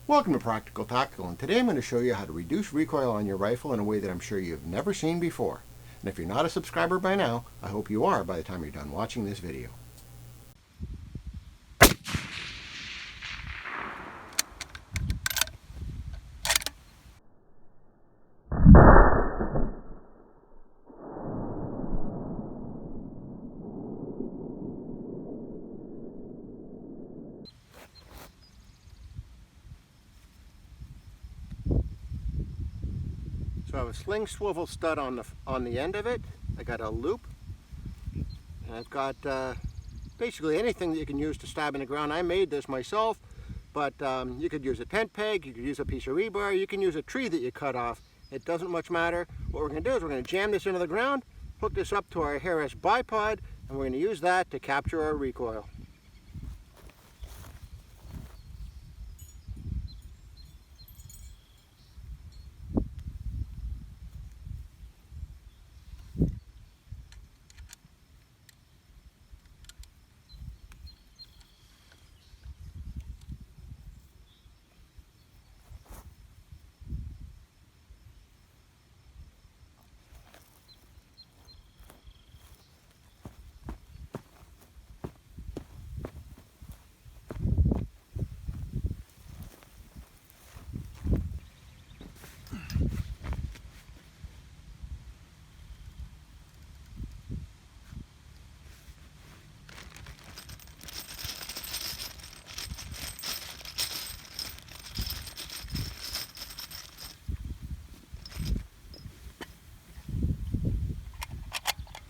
Welcome to Practical Tactical, and today I'm going to show you how to reduce recoil on your rifle in a way that I'm sure you've never seen before. And if you're not a subscriber by now, I hope you are by the time you're done watching this video. So I have a sling swivel stud on the end of it. I got a loop, and I've got basically anything that you can use to stab in the ground. I made this myself, but you could use a tent peg, you could use a piece of rebar, you can use a tree that you cut off. It doesn't much matter. What we're going to do is we're going to jam this into the ground, hook this up to our Harris bipod, and we're going to use that to capture our recoil.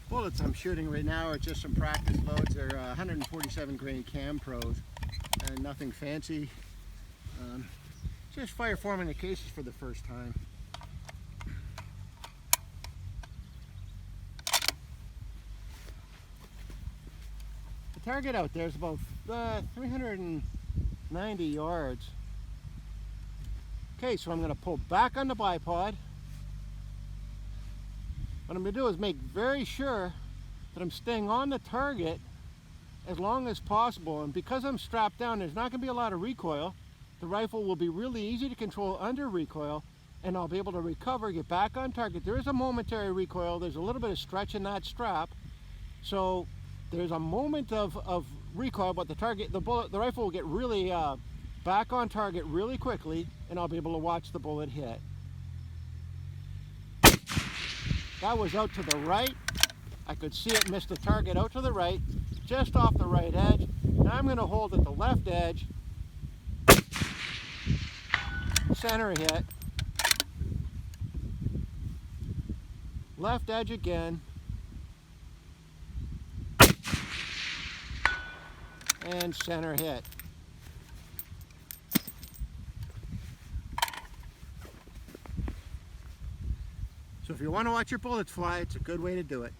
Bullets I'm shooting right now are just some practice loads. They're 147 grain cam pros and nothing fancy. Just fire forming the cases for the first time. The target out there is about 390 yards. Okay, so I'm going to pull back on the bipod. What I'm going to do is make very sure that I'm staying on the target as long as possible. And because I'm strapped down, there's not going to be a lot of recoil. The rifle will be really easy to control under recoil, and I'll be able to recover, get back on target. There is a momentary recoil. There's a little bit of stretch in that strap. So there's a moment of recoil, but the rifle will get really back on target really quickly, and I'll be able to watch the bullet hit. That was out to the right. I could see it miss the target out to the right, just off the right edge. Now I'm going to hold at the left edge. Center hit. Left edge again. And center hit. So if you want to watch your bullets fly, it's a good way to do it.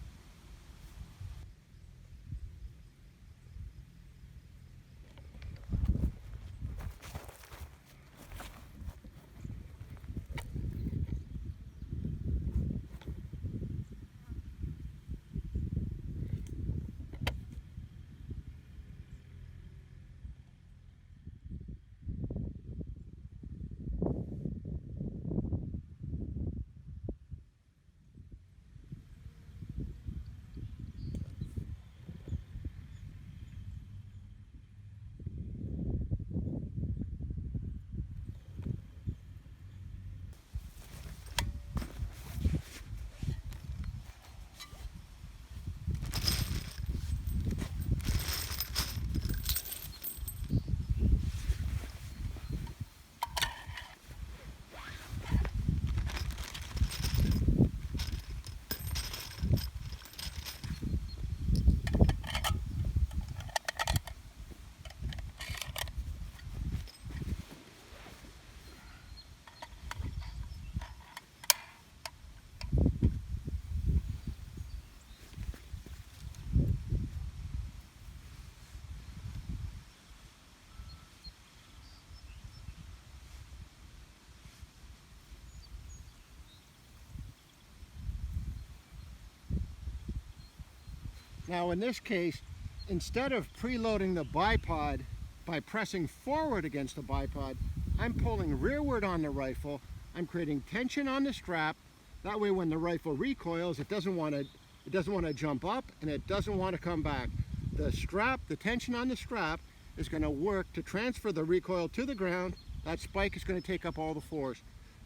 Now in this case, instead of preloading the bipod by pressing forward against the bipod, I'm pulling rearward on the rifle. I'm creating tension on the strap. That way when the rifle recoils, it doesn't want to jump up and it doesn't want to come back. The strap, the tension on the strap is going to work to transfer the recoil to the ground. That spike is going to take up all the force.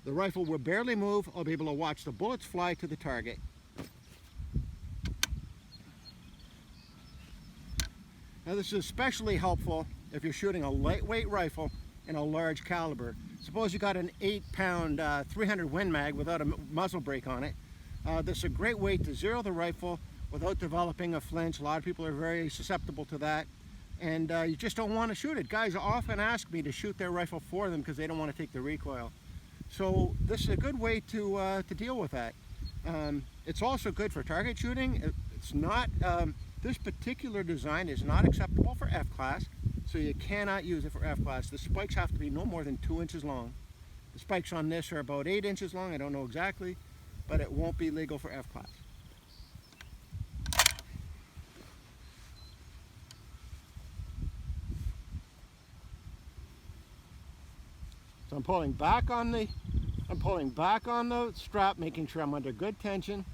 The rifle will barely move. I'll be able to watch the bullets fly to the target. Now this is especially helpful if you're shooting a lightweight rifle in a large caliber. Suppose you got an 8-pound 300 Win Mag without a muzzle brake on it. This is a great way to zero the rifle without developing a flinch. A lot of people are very susceptible to that, and you just don't want to shoot it. Guys often ask me to shoot their rifle for them because they don't want to take the recoil. So this is a good way to deal with that. It's also good for target shooting. It's not, this particular design is not acceptable for F-class, so you cannot use it for F-class. The spikes have to be no more than 2 inches long. The spikes on this are about 8 inches long. I don't know exactly, but it won't be legal for F-class. So I'm pulling back on the strap, making sure I'm under good tension.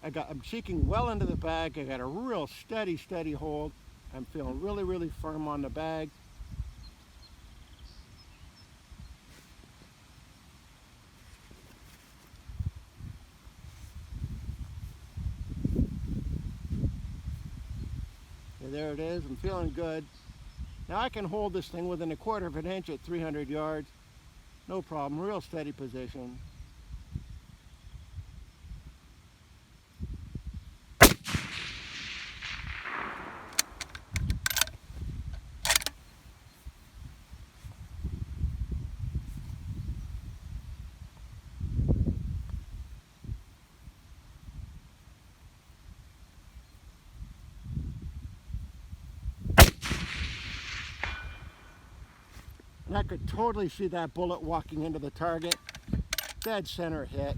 I'm cheeking well into the bag. I got a real steady hold. I'm feeling really firm on the bag. Okay, there it is. I'm feeling good. Now I can hold this thing within 1/4 of an inch at 300 yards. No problem. Real steady position. And I could totally see that bullet walking into the target. Dead center hit.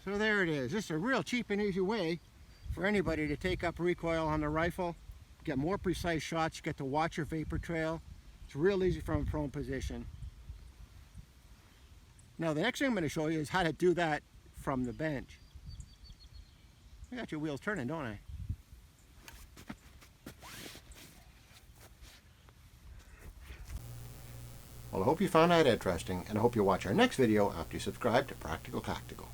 So there it is. This is a real cheap and easy way for anybody to take up recoil on the rifle, get more precise shots, you get to watch your vapor trail. It's real easy from a prone position. Now the next thing I'm going to show you is how to do that from the bench. I got your wheels turning, don't I? Well, I hope you found that interesting, and I hope you'll watch our next video after you subscribe to Practical Tactical.